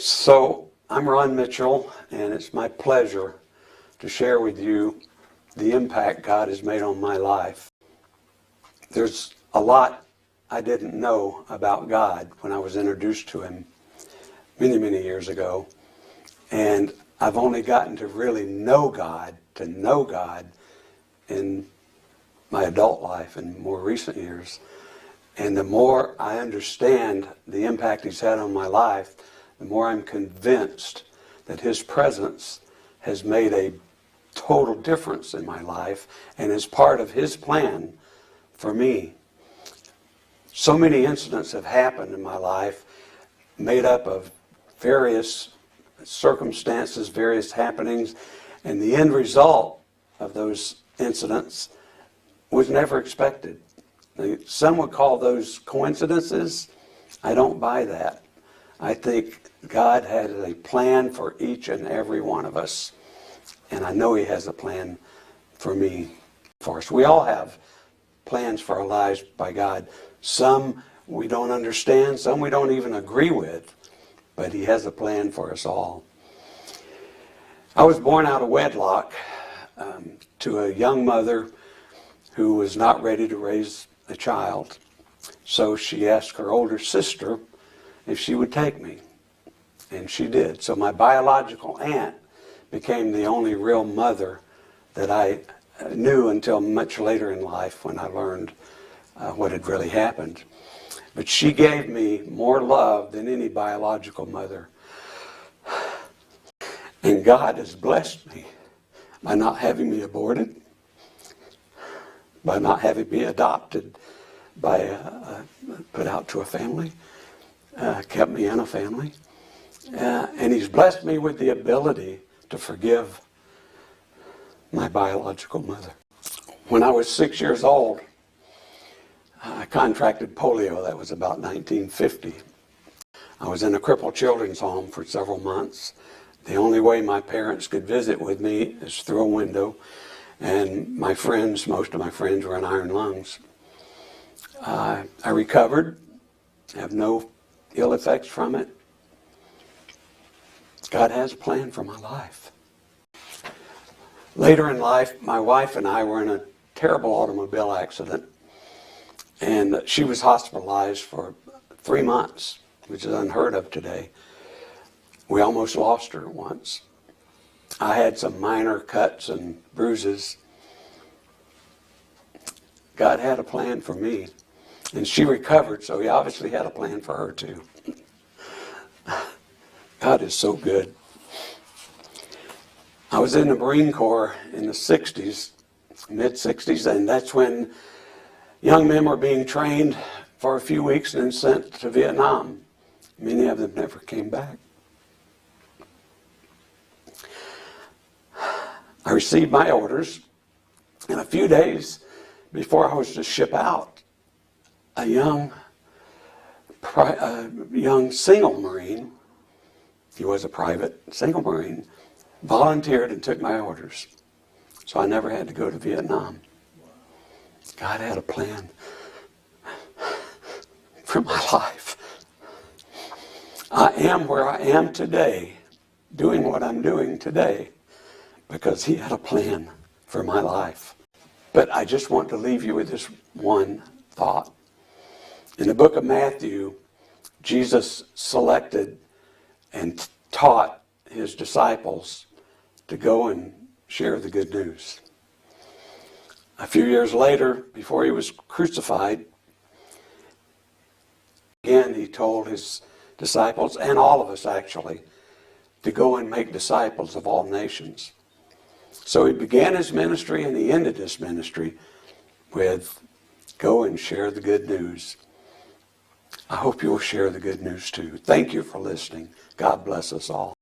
So, I'm Ron Mitchell, and it's my pleasure to share with you the impact God has made on my life. There's a lot I didn't know about God when I was introduced to Him many, many years ago. And I've only gotten to really know God in my adult life in more recent years. And the more I understand the impact He's had on my life, the more I'm convinced that His presence has made a total difference in my life and is part of His plan for me. So many incidents have happened in my life made up of various circumstances, various happenings, and the end result of those incidents was never expected. Some would call those coincidences. I don't buy that. I think God had a plan for each and every one of us, and I know He has a plan for me, for us. We all have plans for our lives by God. Some we don't understand, some we don't even agree with, but He has a plan for us all. I was born out of wedlock to a young mother who was not ready to raise a child. So she asked her older sister if she would take me, and she did. So my biological aunt became the only real mother that I knew until much later in life when I learned what had really happened. But she gave me more love than any biological mother. And God has blessed me by not having me aborted, by not having me adopted, by put out to a family, kept me in a family. And He's blessed me with the ability to forgive my biological mother. When I was 6 years old, I contracted polio. That was about 1950. I was in a crippled children's home for several months. The only way my parents could visit with me is through a window. And most of my friends were in iron lungs. I recovered, have no ill effects from it. God has a plan for my life. Later in life, my wife and I were in a terrible automobile accident, and she was hospitalized for 3 months, which is unheard of today. We almost lost her once. I had some minor cuts and bruises. God had a plan for me, and she recovered, so He obviously had a plan for her too. God is so good. I was in the Marine Corps in the 60s, mid-60s, and that's when young men were being trained for a few weeks and then sent to Vietnam. Many of them never came back. I received my orders, and a few days before I was to ship out, a young single Marine, he was a private single Marine, volunteered and took my orders. So I never had to go to Vietnam. God had a plan for my life. I am where I am today, doing what I'm doing today, because He had a plan for my life. But I just want to leave you with this one thought. In the book of Matthew, Jesus selected and taught His disciples to go and share the good news. A few years later, before He was crucified, again He told His disciples, and all of us actually, to go and make disciples of all nations. So He began His ministry and He ended His ministry with, go and share the good news. I hope you'll share the good news too. Thank you for listening. God bless us all.